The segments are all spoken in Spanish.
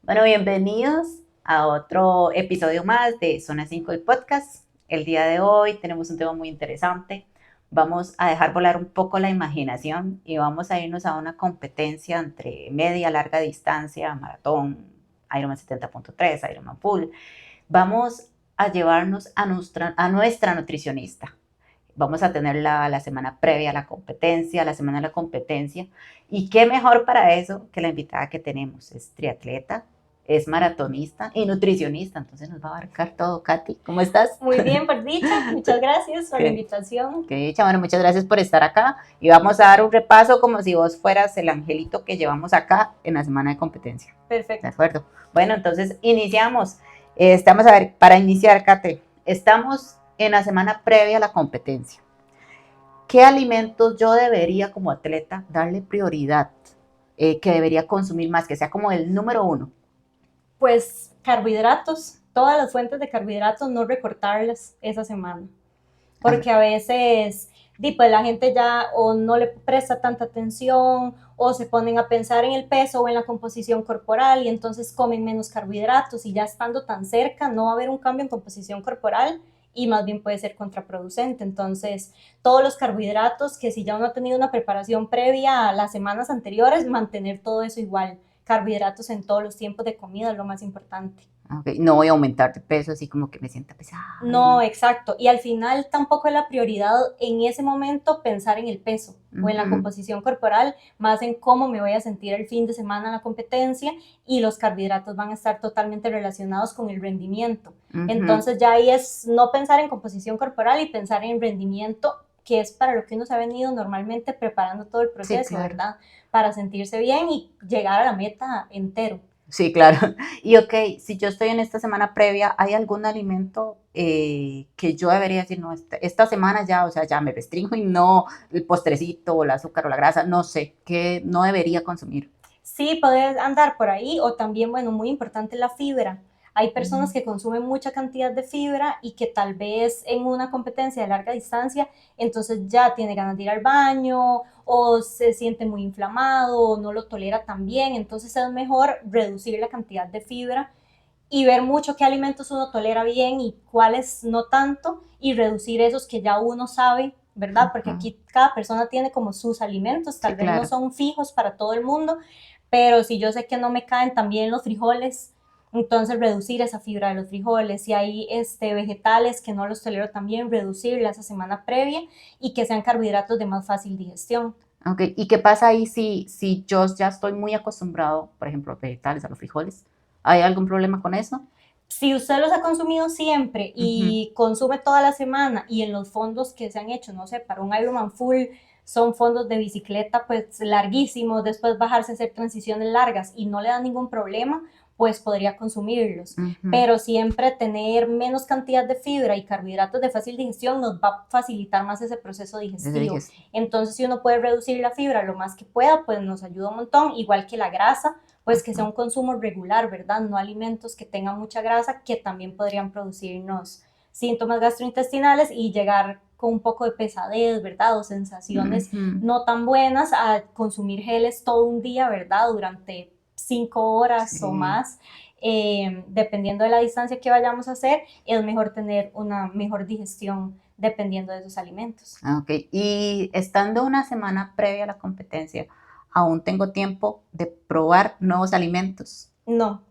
Bueno, bienvenidos a otro episodio más de Zona 5 del podcast. El día de hoy tenemos un tema muy interesante. Vamos a dejar volar un poco la imaginación y vamos a irnos a una competencia entre media, larga distancia, maratón, Ironman 70.3, Ironman Full. Vamos a llevarnos a nuestra nutricionista. Vamos a tener la semana previa a la competencia, la semana de la competencia. Y qué mejor para eso que la invitada que tenemos. Es triatleta, es maratonista y nutricionista, entonces nos va a abarcar todo. Katy, ¿cómo estás? Muy bien, por dicha. Muchas gracias por la invitación. Qué dicha, bueno, muchas gracias por estar acá. Y vamos a dar un repaso como si vos fueras el angelito que llevamos acá en la semana de competencia. Perfecto. De acuerdo. Bueno, entonces iniciamos. Estamos a ver, para iniciar, Katy, estamos en la semana previa a la competencia. ¿Qué alimentos yo debería como atleta darle prioridad? Que debería consumir más, que sea como el número uno. Pues carbohidratos, todas las fuentes de carbohidratos, no recortarlas esa semana. Porque a veces pues la gente ya o no le presta tanta atención o se ponen a pensar en el peso o en la composición corporal y entonces comen menos carbohidratos y ya estando tan cerca no va a haber un cambio en composición corporal y más bien puede ser contraproducente. Entonces, todos los carbohidratos que si ya uno ha tenido una preparación previa a las semanas anteriores, mantener todo eso igual. Carbohidratos en todos los tiempos de comida es lo más importante. Okay. No voy a aumentar de peso así como que me sienta pesada. No, exacto. Y al final tampoco es la prioridad en ese momento pensar en el peso o en la composición corporal, más en cómo me voy a sentir el fin de semana en la competencia, y los carbohidratos van a estar totalmente relacionados con el rendimiento. Entonces ya ahí es no pensar en composición corporal y pensar en rendimiento, que es para lo que uno se ha venido normalmente preparando todo el proceso, sí, claro, ¿verdad? Para sentirse bien y llegar a la meta entero. Sí, claro. Y ok, si yo estoy en esta semana previa, ¿hay algún alimento que yo debería decir, no, esta semana ya, o sea, ya me restringo y no el postrecito o el azúcar o la grasa, no sé, qué no debería consumir? Sí, puedes andar por ahí, o también, bueno, muy importante la fibra. Hay personas que consumen mucha cantidad de fibra y que tal vez en una competencia de larga distancia, entonces ya tiene ganas de ir al baño o se siente muy inflamado o no lo tolera tan bien, entonces es mejor reducir la cantidad de fibra y ver mucho qué alimentos uno tolera bien y cuáles no tanto, y reducir esos que ya uno sabe, ¿verdad? Porque aquí cada persona tiene como sus alimentos, tal vez no son fijos para todo el mundo, pero si yo sé que no me caen también los frijoles, entonces reducir esa fibra de los frijoles. Si hay vegetales que no los tolero también, reducirla esa semana previa y que sean carbohidratos de más fácil digestión. Ok, ¿y qué pasa ahí si yo ya estoy muy acostumbrado, por ejemplo, a los vegetales, a los frijoles? ¿Hay algún problema con eso? Si usted los ha consumido siempre y consume toda la semana, y en los fondos que se han hecho, no sé, para un Ironman Full son fondos de bicicleta pues larguísimos, después bajarse a hacer transiciones largas y no le da ningún problema, pues podría consumirlos. Pero siempre tener menos cantidad de fibra y carbohidratos de fácil digestión nos va a facilitar más ese proceso digestivo. Entonces, si uno puede reducir la fibra lo más que pueda, pues nos ayuda un montón, igual que la grasa, pues que sea un consumo regular, ¿verdad? No alimentos que tengan mucha grasa, que también podrían producirnos síntomas gastrointestinales y llegar con un poco de pesadez, ¿verdad? O sensaciones no tan buenas a consumir geles todo un día, ¿verdad? Durante 5 horas o más. Dependiendo de la distancia que vayamos a hacer, es mejor tener una mejor digestión dependiendo de esos alimentos. Ok, y estando una semana previa a la competencia, ¿aún tengo tiempo de probar nuevos alimentos? No,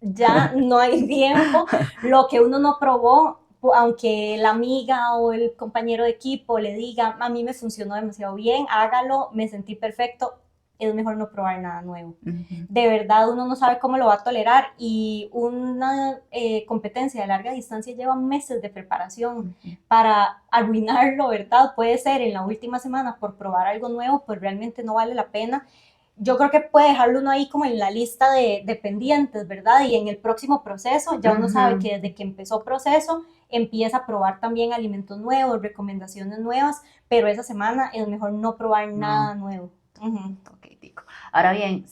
ya no hay tiempo. Lo que uno no probó, aunque la amiga o el compañero de equipo le diga, a mí me funcionó demasiado bien, hágalo, me sentí perfecto, es mejor no probar nada nuevo. De verdad, uno no sabe cómo lo va a tolerar, y una competencia de larga distancia lleva meses de preparación para arruinarlo, ¿verdad? Puede ser en la última semana por probar algo nuevo, pues realmente no vale la pena. Yo creo que puede dejarlo uno ahí como en la lista de pendientes, ¿verdad? Y en el próximo proceso ya uno sabe que desde que empezó proceso empieza a probar también alimentos nuevos, recomendaciones nuevas, pero esa semana es mejor no probar nada nuevo. Okay, Tico. Ahora bien,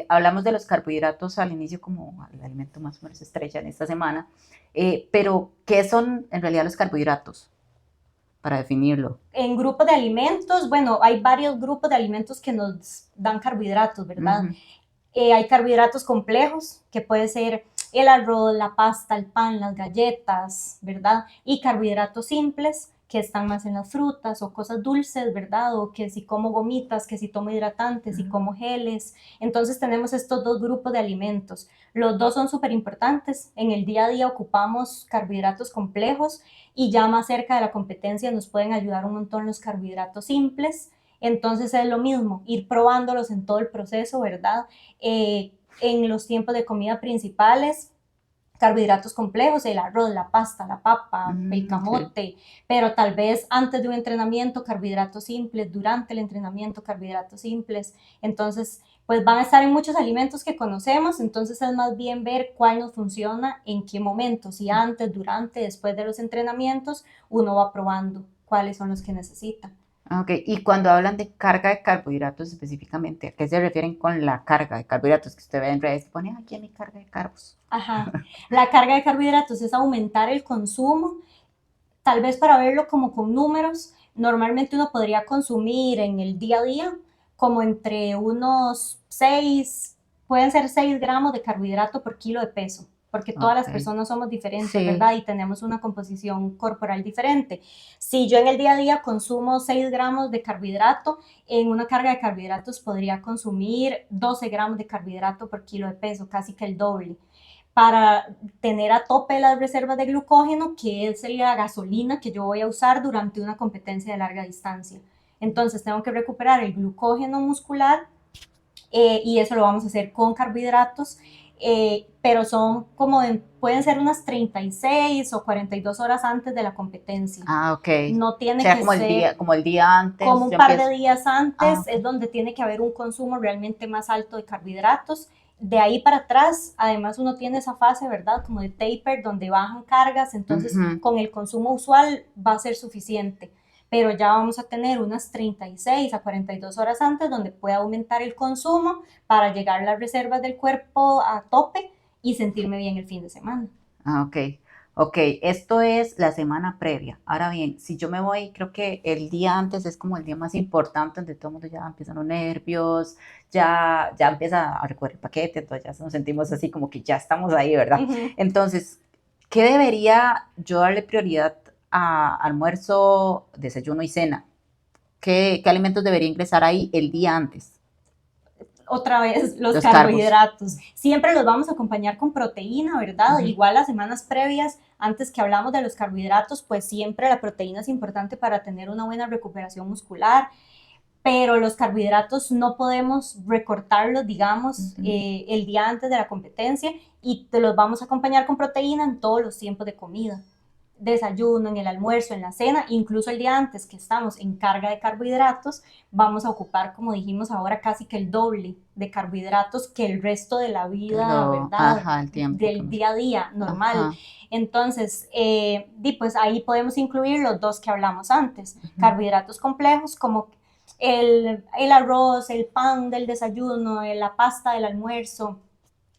hablamos de los carbohidratos al inicio como el alimento más o menos estrella en esta semana, pero ¿qué son en realidad los carbohidratos? Para definirlo. En grupos de alimentos, bueno, hay varios grupos de alimentos que nos dan carbohidratos, ¿verdad? Ujú. Hay carbohidratos complejos, que puede ser el arroz, la pasta, el pan, las galletas, ¿verdad? Y carbohidratos simples, que están más en las frutas o cosas dulces, ¿verdad? O que si como gomitas, que si tomo hidratantes, si como geles. Entonces tenemos estos dos grupos de alimentos. Los dos son súper importantes. En el día a día ocupamos carbohidratos complejos y ya más cerca de la competencia nos pueden ayudar un montón los carbohidratos simples. Entonces es lo mismo, ir probándolos en todo el proceso, ¿verdad? En los tiempos de comida principales, carbohidratos complejos, el arroz, la pasta, la papa, el Okay. camote, pero tal vez antes de un entrenamiento, carbohidratos simples, durante el entrenamiento, carbohidratos simples. Entonces, pues van a estar en muchos alimentos que conocemos, entonces es más bien ver cuál nos funciona, en qué momento, si antes, durante, después de los entrenamientos, uno va probando cuáles son los que necesita. Ok, y cuando hablan de carga de carbohidratos específicamente, ¿a qué se refieren con la carga de carbohidratos que usted ve en redes? Pone aquí mi carga de carbos. Ajá. La carga de carbohidratos es aumentar el consumo, tal vez para verlo como con números, normalmente uno podría consumir en el día a día como entre unos 6, pueden ser 6 gramos de carbohidrato por kilo de peso, porque todas Ok, las personas somos diferentes, sí. ¿verdad? Y tenemos una composición corporal diferente. Si yo en el día a día consumo 6 gramos de carbohidrato, en una carga de carbohidratos podría consumir 12 gramos de carbohidrato por kilo de peso, casi que el doble para tener a tope las reservas de glucógeno, que es la gasolina que yo voy a usar durante una competencia de larga distancia. Entonces tengo que recuperar el glucógeno muscular y eso lo vamos a hacer con carbohidratos, pero son como pueden ser unas 36 o 42 horas antes de la competencia. Ah, ok. No O tiene sea, que ser como el día como antes, un ya par de empiezo. días Ah, antes, ok. es donde tiene que haber un consumo realmente más alto de carbohidratos. De ahí para atrás, además uno tiene esa fase, ¿verdad? Como de taper, donde bajan cargas, entonces Ujú. con el consumo usual va a ser suficiente, pero ya vamos a tener unas 36 a 42 horas antes donde puede aumentar el consumo para llegar a las reservas del cuerpo a tope y sentirme bien el fin de semana. Ah, ok. Ok, esto es la semana previa. Ahora bien, si yo me voy, creo que el día antes es como el día más importante, donde todo el mundo ya empiezan los nervios, ya empieza a recoger el paquete, entonces ya nos sentimos así como que ya estamos ahí, Uh ¿verdad? -huh. Entonces, ¿qué debería yo darle prioridad a almuerzo, desayuno y cena? ¿Qué alimentos debería ingresar ahí el día antes? Otra vez los Los carbos. carbohidratos. Siempre los vamos a acompañar con proteína, ¿verdad? Ujú. Igual las semanas previas, antes que hablamos de los carbohidratos, pues siempre la proteína es importante para tener una buena recuperación muscular, pero los carbohidratos no podemos recortarlos, digamos, Ujú. el día antes de la competencia y te los vamos a acompañar con proteína en todos los tiempos de comida. Desayuno, en el almuerzo, en la cena, incluso el día antes que estamos en carga de carbohidratos, vamos a ocupar, como dijimos ahora, casi que el doble de carbohidratos que el resto de la vida, ¿verdad? Ajá, el tiempo que Del me... día a día normal. Ajá. Entonces, pues ahí podemos incluir los dos que hablamos antes, Ujú. carbohidratos complejos como el arroz, el pan del desayuno, la pasta del almuerzo,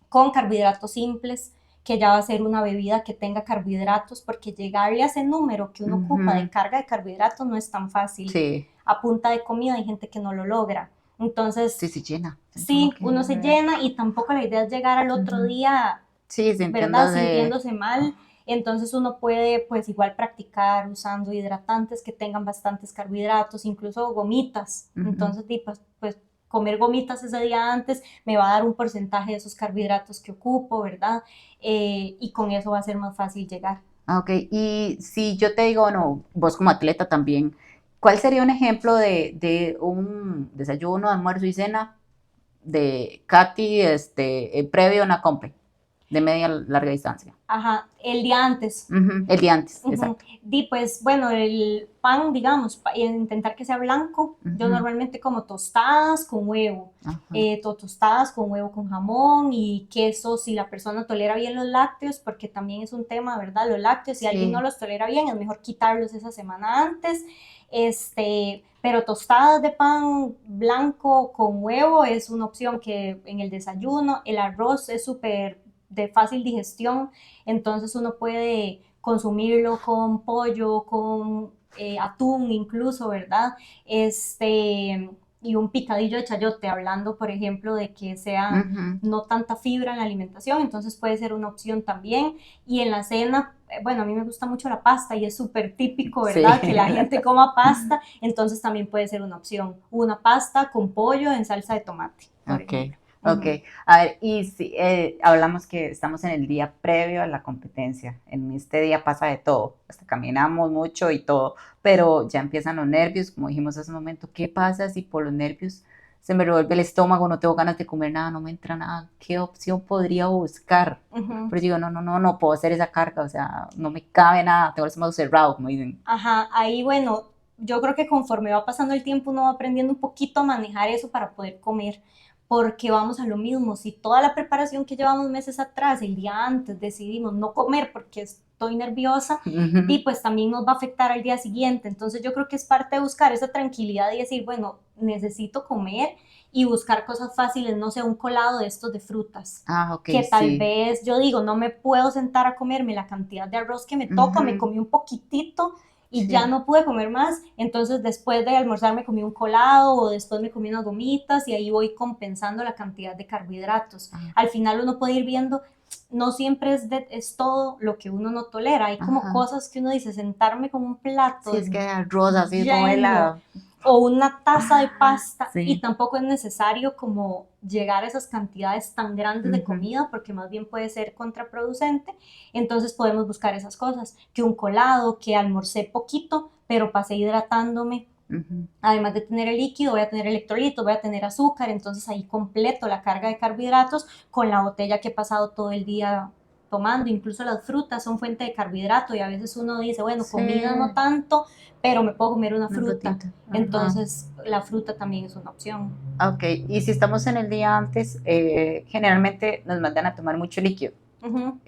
con carbohidratos simples, que ya va a ser una bebida que tenga carbohidratos, porque llegarle a ese número que uno ocupa de Ujú. carga de carbohidratos no es tan fácil. Sí, A punta de comida hay gente que no lo logra. Entonces, sí, sí, llena. Como sí, que... uno se llena y tampoco la idea es llegar al otro Ujú. día, Sí, ¿verdad? sintiendo de... Sintiéndose mal. Entonces uno puede pues igual practicar usando hidratantes que tengan bastantes carbohidratos, incluso gomitas. Ujú. Entonces pues comer gomitas ese día antes me va a dar un porcentaje de esos carbohidratos que ocupo, ¿verdad? Y con eso va a ser más fácil llegar. Ah, ok, y si yo te digo, no, vos como atleta también, ¿cuál sería un ejemplo de un desayuno, almuerzo y cena de Katy previo a una compe? de media larga distancia. Ajá, el día antes. El día antes, Ujú. exacto. Pues bueno, el pan, digamos, intentar que sea blanco. Yo normalmente como tostadas con huevo, tostadas con huevo con jamón y queso, si la persona tolera bien los lácteos, porque también es un tema, ¿verdad? Los lácteos, si alguien no los tolera bien, es mejor quitarlos esa semana antes. Pero tostadas de pan blanco con huevo es una opción que en el desayuno. El arroz es súper de fácil digestión, entonces uno puede consumirlo con pollo, con atún incluso, ¿verdad? Y un picadillo de chayote, hablando, por ejemplo, de que sea no tanta fibra en la alimentación, entonces puede ser una opción también. Y en la cena, bueno, a mí me gusta mucho la pasta y es súper típico, ¿verdad? Que la gente coma pasta, entonces también puede ser una opción. Una pasta con pollo en salsa de tomate, por ejemplo. Ok, a ver, y si hablamos que estamos en el día previo a la competencia, en este día pasa de todo, hasta caminamos mucho y todo, pero ya empiezan los nervios, como dijimos hace un momento. ¿Qué pasa si por los nervios se me revuelve el estómago, no tengo ganas de comer nada, no me entra nada? ¿Qué opción podría buscar? Pero digo, no puedo hacer esa carga, o sea, no me cabe nada, tengo el estómago cerrado, como dicen. Ajá, ahí bueno, yo creo que conforme va pasando el tiempo uno va aprendiendo un poquito a manejar eso para poder comer, porque vamos a lo mismo, si toda la preparación que llevamos meses atrás, el día antes, decidimos no comer porque estoy nerviosa, y pues también nos va a afectar al día siguiente. Entonces yo creo que es parte de buscar esa tranquilidad y decir, bueno, necesito comer y buscar cosas fáciles, no sé, un colado de estos de frutas, que tal vez yo digo, no me puedo sentar a comerme la cantidad de arroz que me toca, me comí un poquitito y ya no pude comer más, entonces después de almorzar me comí un colado o después me comí unas gomitas y ahí voy compensando la cantidad de carbohidratos. Al final uno puede ir viendo, no siempre es todo lo que uno no tolera, hay como cosas que uno dice, sentarme con un plato. Sí, es que arroz así como helado. O una taza de pasta, y tampoco es necesario como llegar a esas cantidades tan grandes de comida, porque más bien puede ser contraproducente. Entonces podemos buscar esas cosas, que un colado, que almorcé poquito, pero pasé hidratándome. Además de tener el líquido, voy a tener electrolitos, voy a tener azúcar, entonces ahí completo la carga de carbohidratos con la botella que he pasado todo el día tomando. Incluso las frutas son fuente de carbohidrato y a veces uno dice, bueno, comida no tanto, pero me puedo comer una fruta. Entonces la fruta también es una opción. Ok, y si estamos en el día antes, generalmente nos mandan a tomar mucho líquido.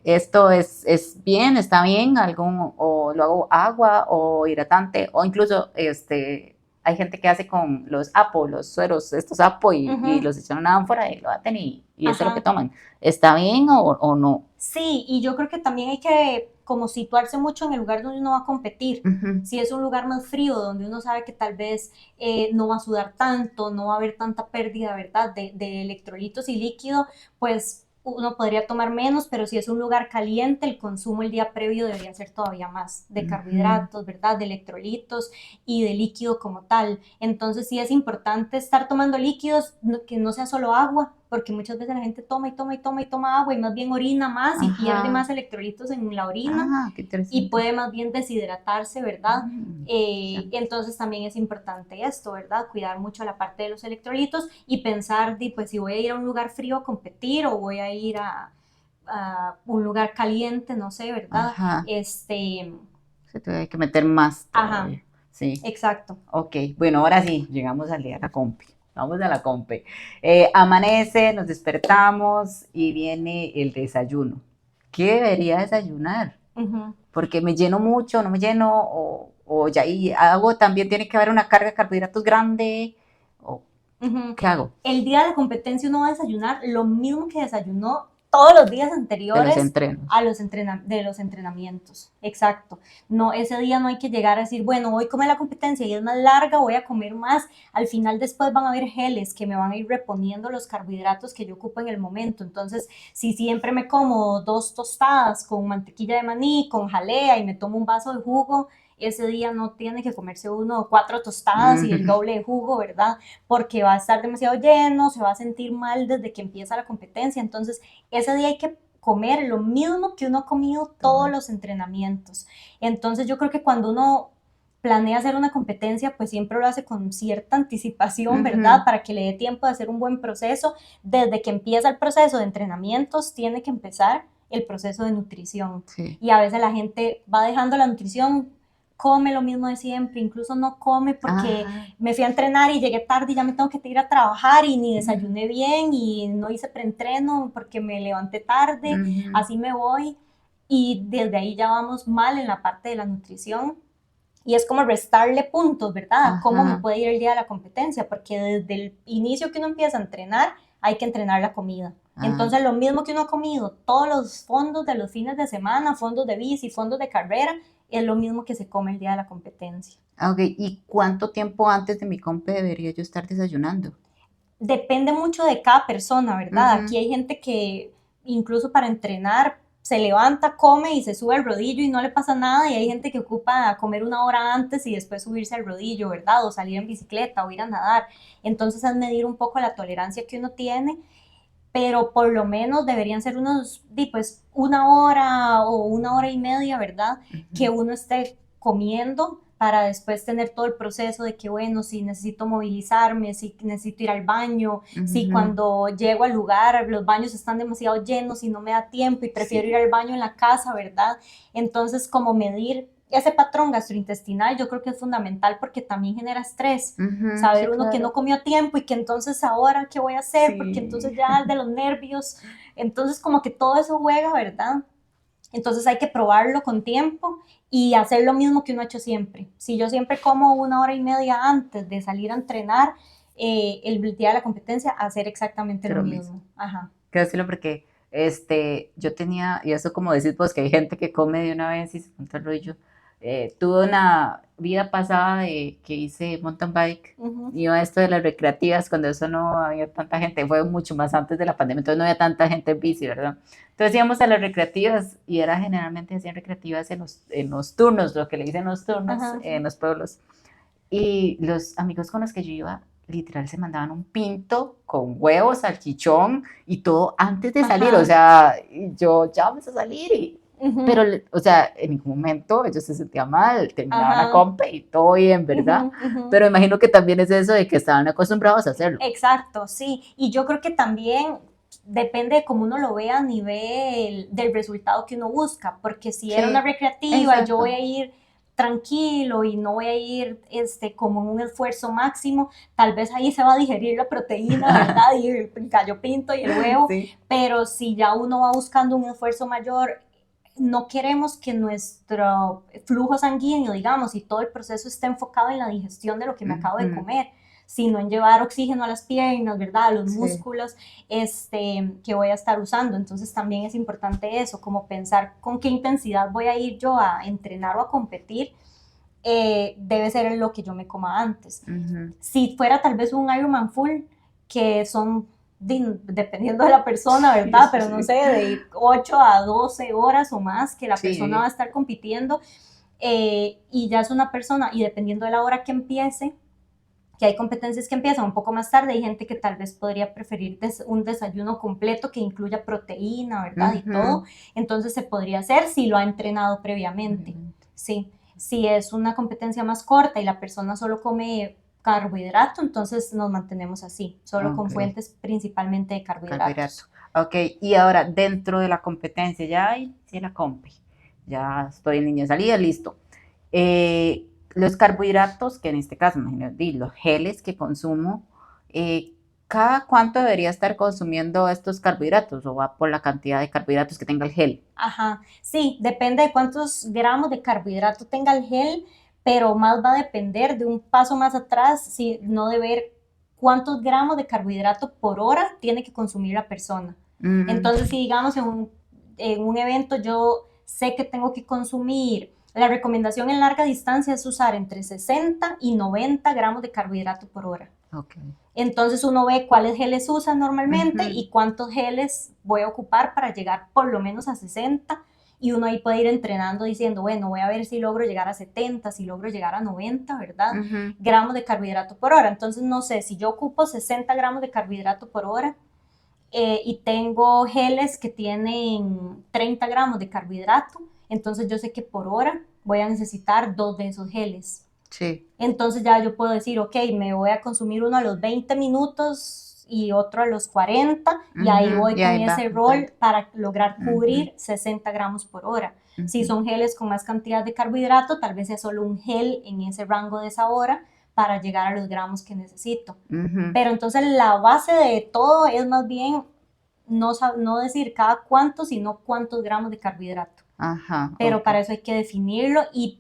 ¿Esto es bien, está bien, o lo hago agua o hidratante, o incluso hay gente que hace con los APO, los sueros, estos APO y los echan en una ánfora y lo baten y eso es lo que toman? ¿Está bien o no? Sí, y yo creo que también hay que como situarse mucho en el lugar donde uno va a competir. Si es un lugar más frío, donde uno sabe que tal vez no va a sudar tanto, no va a haber tanta pérdida, ¿verdad?, de electrolitos y líquido, pues uno podría tomar menos, pero si es un lugar caliente, el consumo el día previo debería ser todavía más de carbohidratos, ¿verdad?, de electrolitos y de líquido como tal. Entonces sí es importante estar tomando líquidos, que no sea solo agua, porque muchas veces la gente toma agua y más bien orina más y pierde más electrolitos en la orina y puede más bien deshidratarse, ¿verdad? Entonces también es importante esto, ¿verdad? Cuidar mucho la parte de los electrolitos y pensar, pues si voy a ir a un lugar frío a competir o voy a ir a un lugar caliente, no sé, ¿verdad? Se te hay que meter más todavía. Sí. Exacto. Ok, bueno, ahora sí, llegamos al día de la compi. Vamos a la compe. Amanece, nos despertamos y viene el desayuno. ¿Qué debería desayunar? Porque me lleno mucho, no me lleno, o ya y hago, también tiene que haber una carga de carbohidratos grande, o ¿qué hago? El día de competencia uno va a desayunar lo mismo que desayunó todos los días anteriores a los entrenamientos. Exacto. No, ese día no hay que llegar a decir, bueno, hoy come la competencia y es más larga, voy a comer más. Al final después van a haber geles que me van a ir reponiendo los carbohidratos que yo ocupo en el momento. Entonces, si siempre me como 2 tostadas con mantequilla de maní, con jalea y me tomo un vaso de jugo, ese día no tiene que comerse 1 o 4 tostadas y el doble de jugo, ¿verdad? Porque va a estar demasiado lleno, se va a sentir mal desde que empieza la competencia. Entonces, ese día hay que comer lo mismo que uno ha comido todos los entrenamientos. Entonces, yo creo que cuando uno planea hacer una competencia, pues siempre lo hace con cierta anticipación, ¿verdad? Para que le dé tiempo de hacer un buen proceso. Desde que empieza el proceso de entrenamientos, tiene que empezar el proceso de nutrición. Sí. Y a veces la gente va dejando la nutrición, come lo mismo de siempre, incluso no come porque me fui a entrenar y llegué tarde y ya me tengo que ir a trabajar y ni desayuné bien y no hice preentreno porque me levanté tarde, así me voy. Y desde ahí ya vamos mal en la parte de la nutrición. Y es como restarle puntos, ¿verdad? ¿Cómo me puede ir el día de la competencia? Porque desde el inicio que uno empieza a entrenar, hay que entrenar la comida. Entonces, lo mismo que uno ha comido, todos los fondos de los fines de semana, fondos de bici, fondos de carrera, es lo mismo que se come el día de la competencia. Ok, ¿y cuánto tiempo antes de mi compe debería yo estar desayunando? Depende mucho de cada persona, ¿verdad? Aquí hay gente que incluso para entrenar se levanta, come y se sube al rodillo y no le pasa nada, y hay gente que ocupa comer 1 hora antes y después subirse al rodillo, ¿verdad? O salir en bicicleta o ir a nadar. Entonces es medir un poco la tolerancia que uno tiene, pero por lo menos deberían ser unos, pues 1 hora o 1 hora y media, ¿verdad? Que uno esté comiendo para después tener todo el proceso de que, bueno, si necesito movilizarme, si necesito ir al baño, si cuando llego al lugar los baños están demasiado llenos y no me da tiempo y prefiero ir al baño en la casa, ¿verdad? Entonces, como medir ese patrón gastrointestinal yo creo que es fundamental porque también genera estrés, saber sí, uno claro. que no comió a tiempo y que entonces ahora qué voy a hacer, porque entonces ya de los nervios, entonces como que todo eso juega, ¿verdad? Entonces hay que probarlo con tiempo y hacer lo mismo que uno ha hecho siempre. Si yo siempre como 1 hora y media antes de salir a entrenar, el día de la competencia, hacer exactamente lo mismo. Ajá. Quiero decirlo porque yo tenía, y eso como decís vos, que hay gente que come de una vez y se monta el rollo. Tuve una vida pasada que hice mountain bike, iba a esto de las recreativas, cuando eso no había tanta gente, fue mucho más antes de la pandemia, entonces no había tanta gente en bici, ¿verdad? Entonces íbamos a las recreativas y era generalmente hacían recreativas en los turnos, lo que le dicen los turnos en los pueblos. Y los amigos con los que yo iba, literal, se mandaban un pinto con huevos, salchichón y todo antes de salir. O sea, yo ya vamos a salir. Pero, o sea, en ningún momento ellos se sentían mal, terminaban la compa y todo bien, ¿verdad? Pero imagino que también es eso de que estaban acostumbrados a hacerlo. Exacto, sí. Y yo creo que también depende de cómo uno lo vea a nivel del resultado que uno busca, porque si era una recreativa, yo voy a ir tranquilo y no voy a ir como en un esfuerzo máximo, tal vez ahí se va a digerir la proteína, ¿verdad? Y el gallo pinto y el huevo, pero si ya uno va buscando un esfuerzo mayor, no queremos que nuestro flujo sanguíneo, digamos, y todo el proceso esté enfocado en la digestión de lo que me acabo de comer, sino en llevar oxígeno a las piernas, ¿verdad? A los músculos que voy a estar usando. Entonces también es importante eso, como pensar con qué intensidad voy a ir yo a entrenar o a competir, debe ser lo que yo me coma antes. Si fuera tal vez un Ironman full, que son, dependiendo de la persona, ¿verdad? Pero no sé, de 8 a 12 horas o más que la persona va a estar compitiendo, y ya es una persona, y dependiendo de la hora que empiece, que hay competencias que empiezan un poco más tarde, hay gente que tal vez podría preferir un desayuno completo que incluya proteína, ¿verdad? Y todo, entonces se podría hacer si lo ha entrenado previamente, sí. Si es una competencia más corta y la persona solo come carbohidrato, entonces nos mantenemos así, solo con fuentes principalmente de carbohidratos. Ok, y ahora dentro de la competencia, ya hice la compe, ya estoy en línea de salida, listo. Los carbohidratos, que en este caso, imagínate, los geles que consumo, ¿cada cuánto debería estar consumiendo estos carbohidratos o va por la cantidad de carbohidratos que tenga el gel? Ajá, sí, depende de cuántos gramos de carbohidrato tenga el gel, pero más va a depender de un paso más atrás, si no de ver cuántos gramos de carbohidrato por hora tiene que consumir la persona. Entonces, si digamos en un evento yo sé que tengo que consumir, la recomendación en larga distancia es usar entre 60 y 90 gramos de carbohidrato por hora. Entonces uno ve cuáles geles usan normalmente y cuántos geles voy a ocupar para llegar por lo menos a 60, y uno ahí puede ir entrenando diciendo, bueno, voy a ver si logro llegar a 70, si logro llegar a 90, ¿verdad? Gramos de carbohidrato por hora. Entonces, no sé, si yo ocupo 60 gramos de carbohidrato por hora, y tengo geles que tienen 30 gramos de carbohidrato, entonces yo sé que por hora voy a necesitar 2 de esos geles. Sí. Entonces ya yo puedo decir, ok, me voy a consumir uno a los 20 minutos y otro a los 40, y ahí voy Y con ahí va ese contando. rol para lograr cubrir 60 gramos por hora. Si son geles con más cantidad de carbohidrato, tal vez sea solo un gel en ese rango de esa hora para llegar a los gramos que necesito. Pero entonces la base de todo es más bien no decir cada cuánto, sino cuántos gramos de carbohidrato. Ajá, Pero ok. para eso hay que definirlo y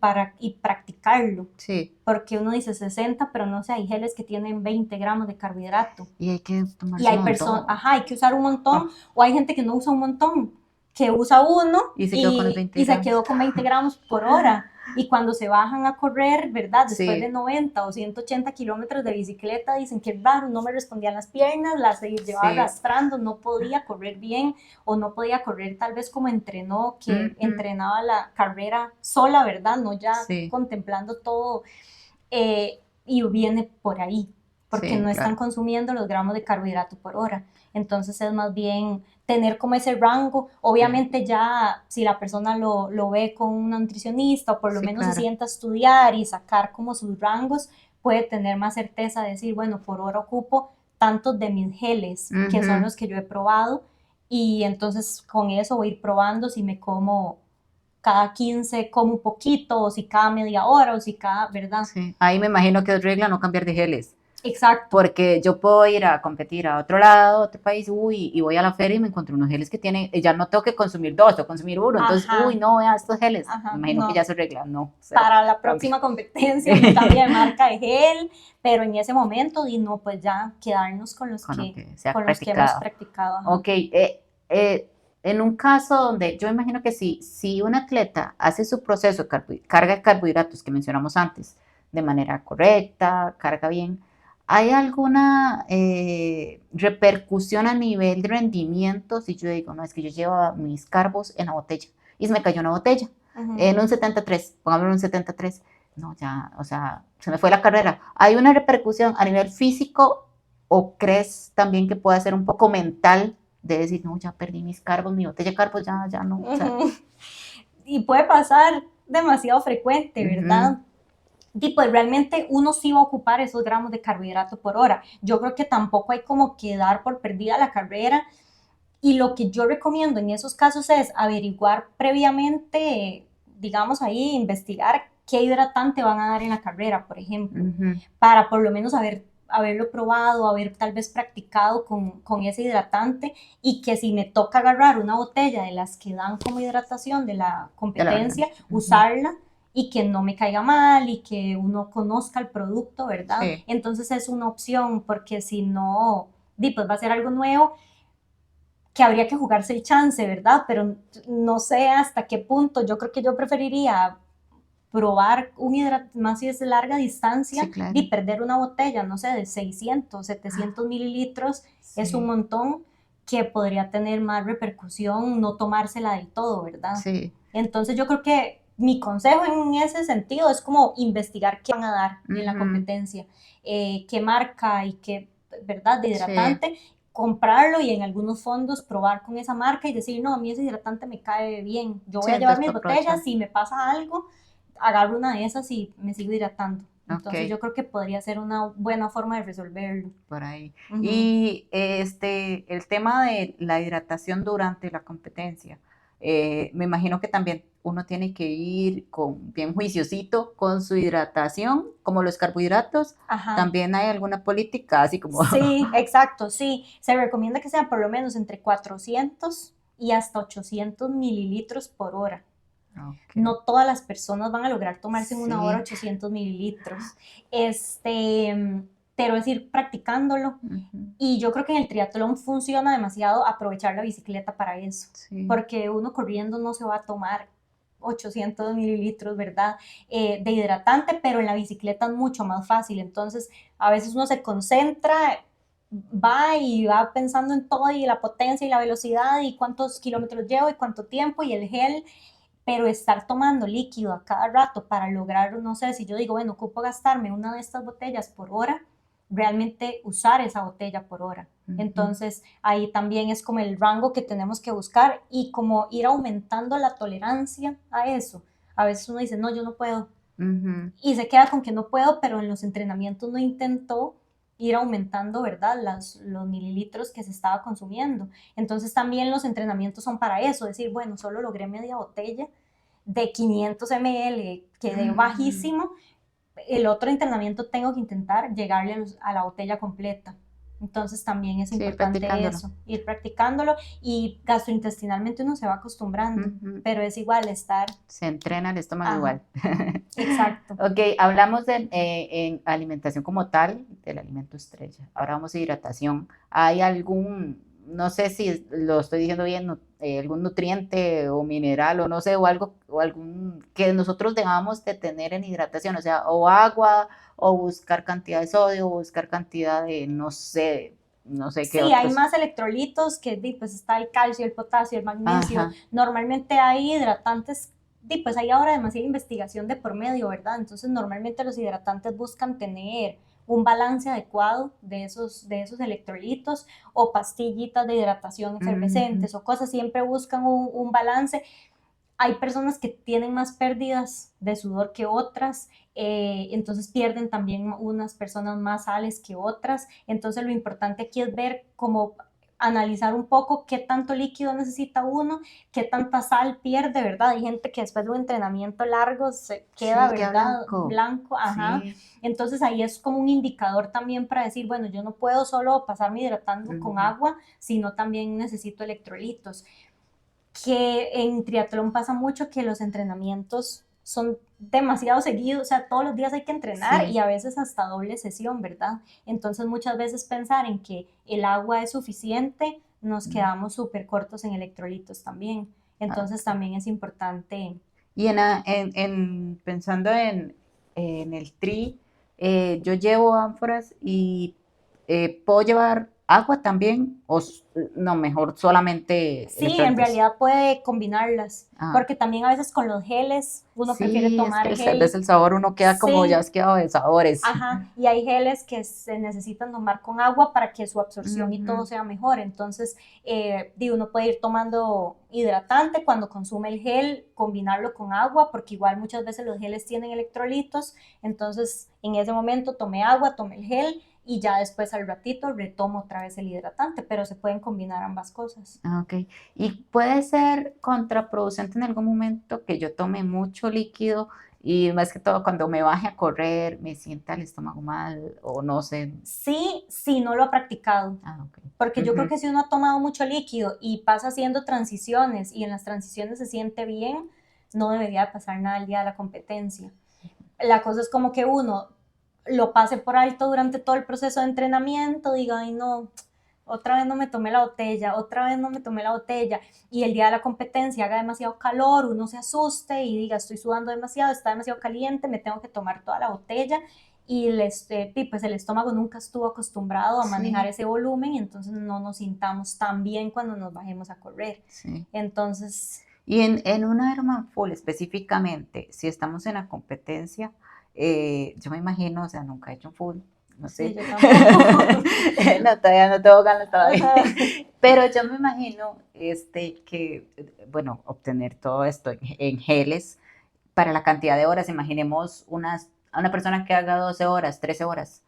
practicarlo. Sí. Porque uno dice 60, pero no sé, hay geles que tienen 20 gramos de carbohidrato. Y hay que Y tomarse un hay personas, montón. hay que usar un montón, o hay gente que no usa un montón, que usa uno Y se quedó con los 20 y se gramos. quedó con 20 gramos por hora. Y cuando se bajan a correr, ¿verdad? Después Sí. de 90 o 180 kilómetros de bicicleta, dicen que raro, no me respondían las piernas, las llevaba arrastrando, no podía correr bien o no podía correr tal vez como entrenó, que entrenaba la carrera sola, ¿verdad? No ya contemplando todo. Y viene por ahí, porque no están consumiendo los gramos de carbohidrato por hora. Entonces es más bien tener como ese rango. Obviamente ya si la persona lo ve con un nutricionista o por lo menos se sienta a estudiar y sacar como sus rangos, puede tener más certeza de decir, bueno, por hora ocupo tantos de mis geles, que son los que yo he probado, y entonces con eso voy a ir probando si me como cada 15 como un poquito, o si cada media hora, o si cada, ¿verdad? Sí. Ahí me imagino que es regla no cambiar de geles. Exacto. Porque yo puedo ir a competir a otro lado, a otro país, y voy a la feria y me encuentro unos geles que tienen, ya no tengo que consumir dos, tengo que consumir uno, entonces, no, vea estos geles, me imagino que ya se regla, no. Para la próxima competencia me cambia de marca de gel, pero en ese momento, y no, pues ya quedarnos con los que hemos practicado. Ok, en un caso donde yo imagino que si un atleta hace su proceso de carga de carbohidratos que mencionamos antes, de manera correcta, carga bien, ¿hay alguna repercusión a nivel de rendimiento si yo digo, no, es que yo llevo mis carbos en la botella y se me cayó una botella en un 73, pongámoslo en un 73, no, ya, o sea, se me fue la carrera? ¿Hay una repercusión a nivel físico o crees también que puede ser un poco mental de decir, no, ya perdí mis carbos, mi botella de carbos ya no? O sea, y puede pasar demasiado frecuente, ¿verdad? Y pues realmente uno sí va a ocupar esos gramos de carbohidrato por hora. Yo creo que tampoco hay como que dar por perdida la carrera, y lo que yo recomiendo en esos casos es averiguar previamente, digamos ahí, investigar qué hidratante van a dar en la carrera, por ejemplo, para por lo menos haberlo probado, haber tal vez practicado con ese hidratante, y que si me toca agarrar una botella de las que dan como hidratación de la competencia, usarla y que no me caiga mal y que uno conozca el producto, ¿verdad? Sí. Entonces es una opción, porque si no, pues va a ser algo nuevo que habría que jugarse el chance, ¿verdad? Pero no sé hasta qué punto. Yo creo que yo preferiría probar un hidratante, más si es de larga distancia, sí, claro, y perder una botella, no sé, de 600, 700 mililitros, sí, es un montón, que podría tener más repercusión no tomársela del todo, ¿verdad? Sí. Entonces yo creo que mi consejo en ese sentido es como investigar qué van a dar en la competencia, qué marca y qué, ¿verdad?, de hidratante, sí, comprarlo y en algunos fondos probar con esa marca y decir, no, a mí ese hidratante me cae bien, yo voy a llevar mis botellas, si me pasa algo, agarro una de esas y me sigo hidratando. Entonces yo creo que podría ser una buena forma de resolverlo. Por ahí. Y el tema de la hidratación durante la competencia, me imagino que también uno tiene que ir bien juiciosito con su hidratación, como los carbohidratos. También hay alguna política así como... Sí, exacto, sí. Se recomienda que sean por lo menos entre 400 y hasta 800 mililitros por hora. No todas las personas van a lograr tomarse en una hora 800 mililitros. Pero es ir practicándolo. Y yo creo que en el triatlón funciona demasiado aprovechar la bicicleta para eso. Porque uno corriendo no se va a tomar 800 mililitros, ¿verdad? De hidratante, pero en la bicicleta es mucho más fácil. Entonces, a veces uno se concentra, va pensando en todo, y la potencia y la velocidad y cuántos kilómetros llevo y cuánto tiempo y el gel, pero estar tomando líquido a cada rato para lograr, no sé, si yo digo, bueno, ocupo gastarme una de estas botellas por hora, realmente usar esa botella por hora. Entonces, ahí también es como el rango que tenemos que buscar y como ir aumentando la tolerancia a eso. A veces uno dice, no, yo no puedo, Ujú. y se queda con que no puedo, pero en los entrenamientos no intentó ir aumentando, ¿verdad? Los mililitros que se estaba consumiendo. Entonces también los entrenamientos son para eso, decir, bueno, solo logré media botella de 500 ml, quedé Mm. bajísimo, el otro entrenamiento tengo que intentar llegarle a la botella completa. Entonces también es Sí, ir importante practicándolo. eso, ir practicándolo y gastrointestinalmente uno se va acostumbrando, Ujú. pero es igual estar, Se entrena el estómago ajá, igual. exacto. Ok, hablamos de en alimentación como tal, del alimento estrella. Ahora vamos a hidratación. ¿Hay algún, no sé si lo estoy diciendo bien, algún nutriente o mineral o no sé, o algún que nosotros debamos de tener en hidratación? O sea, o agua, o buscar cantidad de sodio, o buscar cantidad de, no sé qué Sí, hay otros. más electrolitos que pues está el calcio, el potasio, el magnesio. Ajá. Normalmente hay hidratantes, pues hay ahora demasiada investigación de por medio, ¿verdad? Entonces normalmente los hidratantes buscan tener un balance adecuado de esos electrolitos o pastillitas de hidratación Ujú. efervescentes o cosas, siempre buscan un balance. Hay personas que tienen más pérdidas de sudor que otras, entonces pierden también unas personas más sales que otras. Entonces lo importante aquí es ver cómo analizar un poco qué tanto líquido necesita uno, qué tanta sal pierde, ¿verdad? Hay gente que después de un entrenamiento largo se queda, Sí, queda ¿verdad? blanco. Blanco, ajá. Sí. Entonces ahí es como un indicador también para decir, bueno, yo no puedo solo pasarme hidratando con Ujú. agua, sino también necesito electrolitos, que en triatlón pasa mucho que los entrenamientos son demasiado seguidos, o sea, todos los días hay que entrenar y Sí. a veces hasta doble sesión, ¿verdad? Entonces muchas veces pensar en que el agua es suficiente, nos Mm. quedamos súper cortos en electrolitos también. Entonces Ok. también es importante. Y pensando en el tri, yo llevo ánforas y puedo llevar agua también, no, mejor solamente Sí, en electrolitos. realidad puede combinarlas, Ah, porque también a veces con los geles uno prefiere sí, es tomar que tal vez gel. el sabor uno queda como ya Sí, asqueado de sabores. ajá, y hay geles que se necesitan tomar con agua para que su absorción y todo Ujú. sea mejor. Entonces, uno puede ir tomando hidratante cuando consume el gel, combinarlo con agua, porque igual muchas veces los geles tienen electrolitos. Entonces, en ese momento tomé agua, tomé el gel y ya después al ratito retomo otra vez el hidratante, pero se pueden combinar ambas cosas. Ah, ok. Y puede ser contraproducente en algún momento que yo tome mucho líquido y más que todo cuando me baje a correr me sienta el estómago mal o no sé. Sí, sí, no lo ha practicado. Ah, ok. Porque yo creo Ujú. que si uno ha tomado mucho líquido y pasa haciendo transiciones y en las transiciones se siente bien, no debería pasar nada el día de la competencia. La cosa es como que uno lo pase por alto durante todo el proceso de entrenamiento, diga, ay no, otra vez no me tomé la botella, otra vez no me tomé la botella, y el día de la competencia haga demasiado calor, uno se asuste y diga, estoy sudando demasiado, está demasiado caliente, me tengo que tomar toda la botella, y pues el estómago nunca estuvo acostumbrado a manejar Sí, ese volumen, y entonces no nos sintamos tan bien cuando nos bajemos a correr. sí. Entonces, Y en un Ironman full específicamente, si estamos en la competencia, yo me imagino, o sea, nunca he hecho un full, no sí, sé. yo tampoco. No, todavía no tengo ganas todavía. Ajá. Pero yo me imagino que, bueno, obtener todo esto en geles para la cantidad de horas, imaginemos a una persona que haga 12 horas, 13 horas,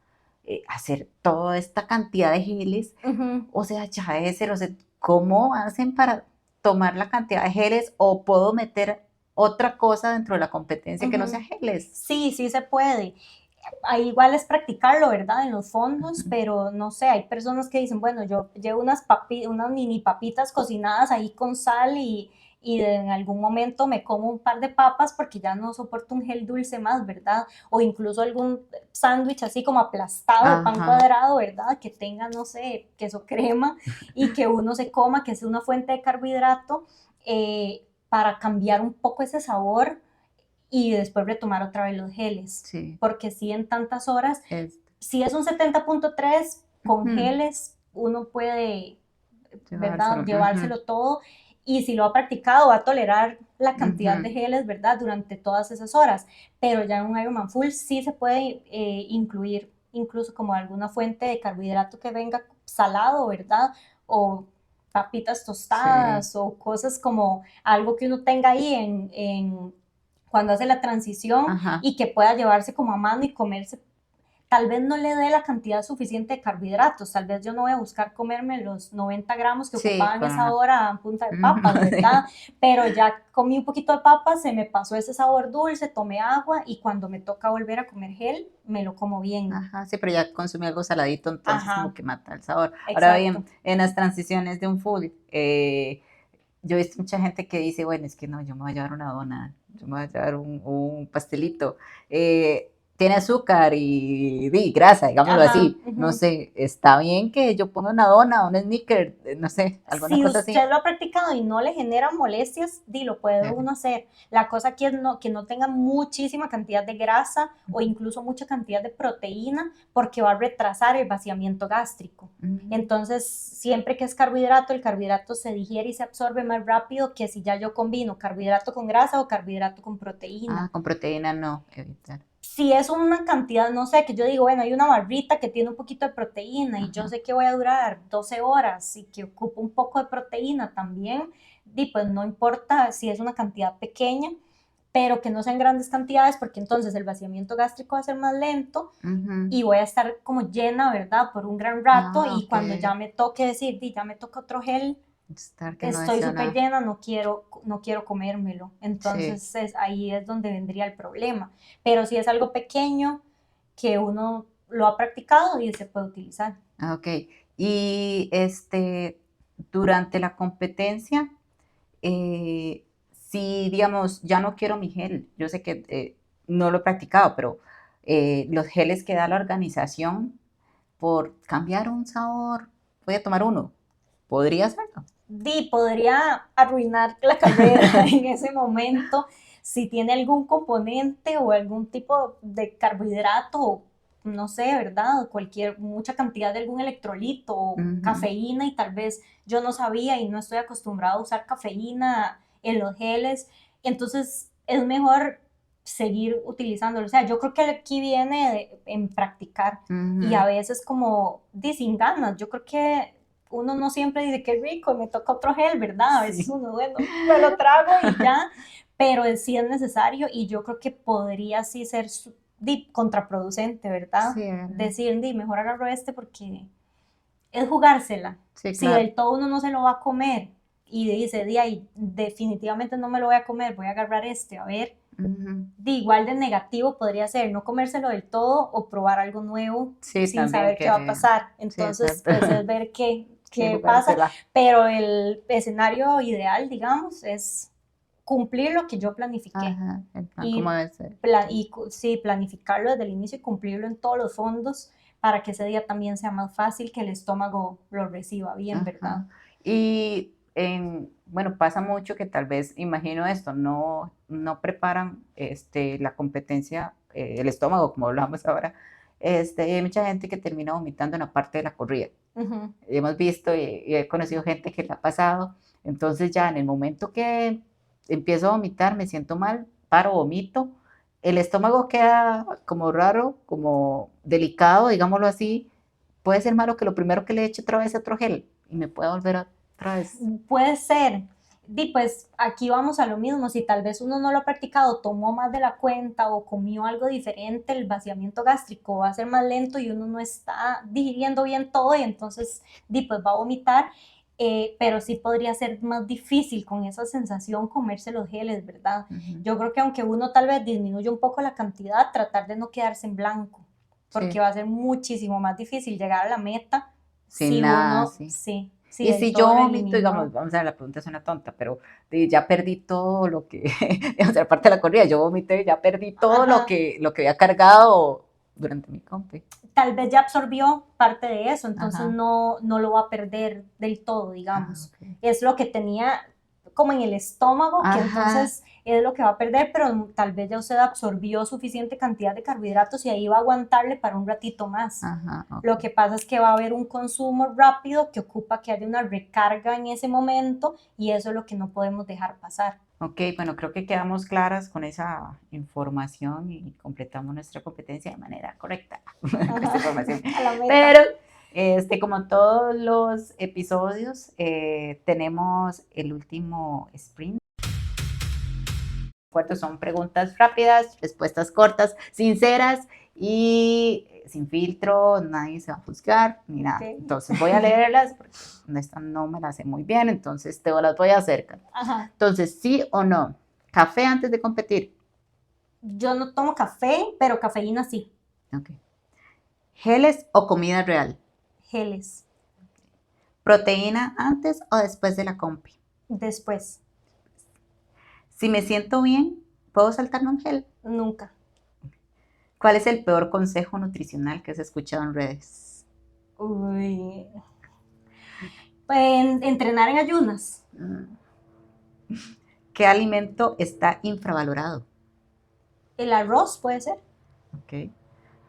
hacer toda esta cantidad de geles, Ujú. o sea, ya es ser, o sea, ¿cómo hacen para tomar la cantidad de geles o puedo meter otra cosa dentro de la competencia que no sea Ujú. geles? Sí, sí se puede. Ahí igual es practicarlo, ¿verdad? En los fondos, Ujú. pero no sé, hay personas que dicen, bueno, yo llevo unas mini papitas cocinadas ahí con sal y en algún momento me como un par de papas porque ya no soporto un gel dulce más, ¿verdad? O incluso algún sándwich así como aplastado de pan Ajá, cuadrado, ¿verdad? Que tenga, no sé, queso crema y que uno se coma, que es una fuente de carbohidrato, para cambiar un poco ese sabor y después retomar otra vez los geles, sí, porque si en tantas horas, es, si es un 70.3 con ujú, geles, uno puede, ¿verdad?, llevárselo, ujú, llevárselo todo, y si lo ha practicado va a tolerar la cantidad ujú, de geles, ¿verdad?, durante todas esas horas, pero ya en un Ironman Full sí se puede incluir incluso como alguna fuente de carbohidrato que venga salado, ¿verdad?, o papitas sí, tostadas o cosas como algo que uno tenga ahí en cuando hace la transición Ajá. y que pueda llevarse como a mano y comerse. Tal vez no le dé la cantidad suficiente de carbohidratos, tal vez yo no voy a buscar comerme los 90 gramos que Sí, ocupaban con esa una... hora en punta de papas, Ujú, ¿verdad? Pero ya comí un poquito de papas, se me pasó ese sabor dulce, tomé agua y cuando me toca volver a comer gel, me lo como bien. ajá, sí, pero ya consumí algo saladito, entonces como Ajá, que mata el sabor. Ahora bien, exacto. en las transiciones de un full, yo he visto mucha gente que dice, bueno, es que no, yo me voy a llevar una dona, yo me voy a llevar un pastelito. Tiene azúcar y grasa, digámoslo Ajá. así. No Uh-huh. sé, está bien que yo ponga una dona, un sneaker, no sé, alguna Si cosa así. usted lo ha practicado y no le genera molestias, lo puede uno hacer. La cosa aquí es que no tenga muchísima cantidad de grasa o incluso mucha cantidad de proteína porque va a retrasar el vaciamiento gástrico. Entonces, siempre que es carbohidrato, el carbohidrato se digiere y se absorbe más rápido que si ya yo combino carbohidrato con grasa o carbohidrato con proteína. Ah, con proteína no, evitar. Si es una cantidad, no sé, que yo digo, bueno, hay una barrita que tiene un poquito de proteína y yo Ajá. sé que voy a durar 12 horas y que ocupa un poco de proteína también, pues no importa si es una cantidad pequeña, pero que no sean grandes cantidades porque entonces el vaciamiento gástrico va a ser más lento Ujú. y voy a estar como llena, ¿verdad? Por un gran rato Ah, y ok. cuando ya me toque decir, ya me toca otro gel, Estar que no estoy deseo súper nada. llena, no quiero comérmelo. Sí. Entonces ahí es donde vendría el problema. Pero si es algo pequeño que uno lo ha practicado y se puede utilizar. Ah, ok. Y durante la competencia, si digamos, ya no quiero mi gel, yo sé que no lo he practicado, pero los geles que da la organización por cambiar un sabor, voy a tomar uno, ¿podría hacerlo? Podría arruinar la carrera en ese momento si tiene algún componente o algún tipo de carbohidrato o no sé, ¿verdad? Mucha cantidad de algún electrolito o Ujú. cafeína y tal vez yo no sabía y no estoy acostumbrado a usar cafeína en los geles. Entonces es mejor seguir utilizándolo. O sea, yo creo que aquí viene en practicar y a Ujú. veces como sin ganas. Yo creo que uno no siempre dice qué rico, me toca otro gel, ¿verdad? A veces Sí. uno, bueno, me lo trago y ya, pero sí es necesario y yo creo que podría sí ser contraproducente, ¿verdad? Sí, ¿verdad? Decir, mejor agarro este porque es jugársela. Sí, Si claro. del todo uno no se lo va a comer y dice, ahí definitivamente no me lo voy a comer, voy a agarrar este, a ver, Ujú. igual de negativo podría ser no comérselo del todo o probar algo nuevo Sí, sin también saber qué va a que, pasar. sí, Entonces, exacto. pues es ver qué, Que qué pasa, jugársela. pero el escenario ideal, digamos, es cumplir lo que yo planifiqué Ajá, en plan, ¿cómo y, debe ser? sí, planificarlo desde el inicio y cumplirlo en todos los fondos para que ese día también sea más fácil que el estómago lo reciba bien, ¿verdad? Ajá. Y bueno, pasa mucho que tal vez, imagino esto, no preparan la competencia, el estómago, como hablamos ahora. Hay mucha gente que termina vomitando en la parte de la corrida. Ujú. Hemos visto y he conocido gente que le ha pasado. Entonces ya en el momento que empiezo a vomitar, me siento mal, paro, vomito, el estómago queda como raro, como delicado, digámoslo así. Puede ser malo que lo primero que le eche otra vez otro gel y me pueda volver otra vez. Puede ser. Pues aquí vamos a lo mismo, si tal vez uno no lo ha practicado, tomó más de la cuenta o comió algo diferente, el vaciamiento gástrico va a ser más lento y uno no está digiriendo bien todo y entonces pues va a vomitar, pero sí podría ser más difícil con esa sensación comerse los geles, ¿verdad? Ujú. Yo creo que aunque uno tal vez disminuya un poco la cantidad, tratar de no quedarse en blanco, porque Sí, va a ser muchísimo más difícil llegar a la meta sin si nada, uno, sí. sí, si Y del si yo todo lo vomito, digamos, eliminó. vamos a ver, la pregunta suena tonta, pero ya perdí todo lo que, o sea, aparte de la corrida, yo vomité, ya perdí todo Ajá, lo que había cargado durante mi compi. tal vez ya absorbió parte de eso, entonces Ajá, no lo va a perder del todo, ah, digamos. ok. Es lo que tenía como en el estómago, que Ajá, entonces es lo que va a perder, pero tal vez ya usted absorbió suficiente cantidad de carbohidratos y ahí va a aguantarle para un ratito más. ajá, ok. Lo que pasa es que va a haber un consumo rápido que ocupa que haya una recarga en ese momento y eso es lo que no podemos dejar pasar. Ok, bueno, creo que quedamos claras con esa información y completamos nuestra competencia de manera correcta con esta información. A la meta. Pero, como todos los episodios, tenemos el último sprint. acuerdo, son preguntas rápidas, respuestas cortas, sinceras y sin filtro, nadie se va a juzgar ni nada. Okay. Entonces voy a leerlas porque esta no me la sé muy bien, entonces te las voy a hacer. Ajá. Entonces, ¿sí o no? ¿Café antes de competir? Yo no tomo café, pero cafeína sí. Okay. ¿Geles o comida real? Geles. ¿Proteína antes o después de la compi? Después. Si me siento bien, ¿puedo saltarme un gel? Nunca. ¿Cuál es el peor consejo nutricional que has escuchado en redes? Uy. Pues, entrenar en ayunas. ¿Qué alimento está infravalorado? El arroz puede ser. Okay.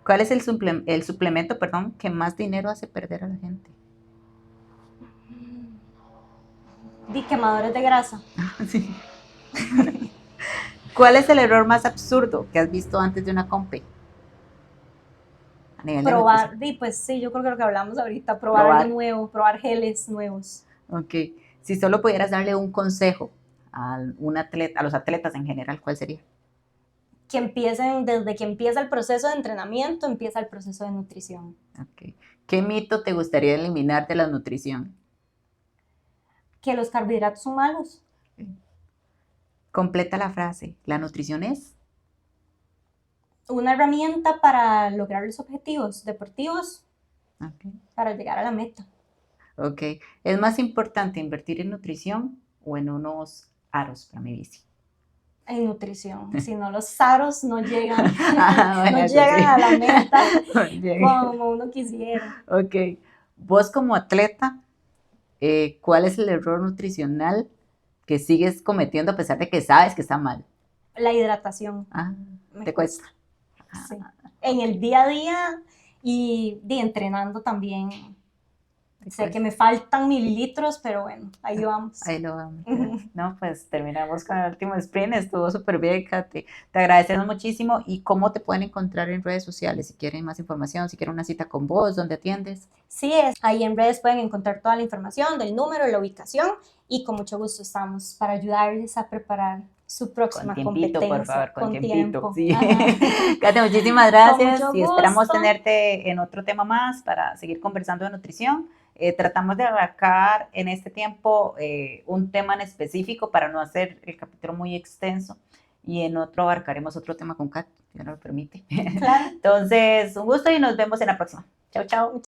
¿Cuál es el suplemento, que más dinero hace perder a la gente? Quemadores de grasa. Sí. ¿Cuál es el error más absurdo que has visto antes de una compe? A nivel probar, pues sí, yo creo que lo que hablamos ahorita, probar algo nuevo, probar geles nuevos. Ok, si solo pudieras darle un consejo a los atletas en general, ¿cuál sería? Que empiecen, desde que empieza el proceso de entrenamiento, empieza el proceso de nutrición. Okay. ¿Qué mito te gustaría eliminar de la nutrición? Que los carbohidratos son malos. Okay. Completa la frase. ¿La nutrición es? Una herramienta para lograr los objetivos deportivos, Okay. para llegar a la meta. Ok. ¿Es más importante invertir en nutrición o en unos aros para mi bici? En nutrición. Si no, los aros no llegan, bueno, no llegan sí. a la meta como uno quisiera. Ok. Vos como atleta, ¿cuál es el error nutricional que sigues cometiendo a pesar de que sabes que está mal? La hidratación. ¿Te cuesta? Sí. En el día a día y entrenando también. Sé que me faltan mililitros, pero bueno, ahí vamos. Ahí lo vamos. No, pues terminamos con el último sprint. Estuvo súper bien, Katy. Te agradecemos muchísimo. ¿Y cómo te pueden encontrar en redes sociales? Si quieren más información, si quieren una cita con vos, ¿dónde atiendes? Sí, ahí en redes pueden encontrar toda la información del número, la ubicación y con mucho gusto estamos para ayudarles a preparar su próxima competencia. Por favor, con tiempito. tiempo. Sí. Katy, muchísimas gracias y esperamos gusto. tenerte en otro tema más para seguir conversando de nutrición. Tratamos de abarcar en este tiempo un tema en específico para no hacer el capítulo muy extenso y en otro abarcaremos otro tema con Kat, si no lo permite. Claro. Entonces, un gusto y nos vemos en la próxima. Chao, chao.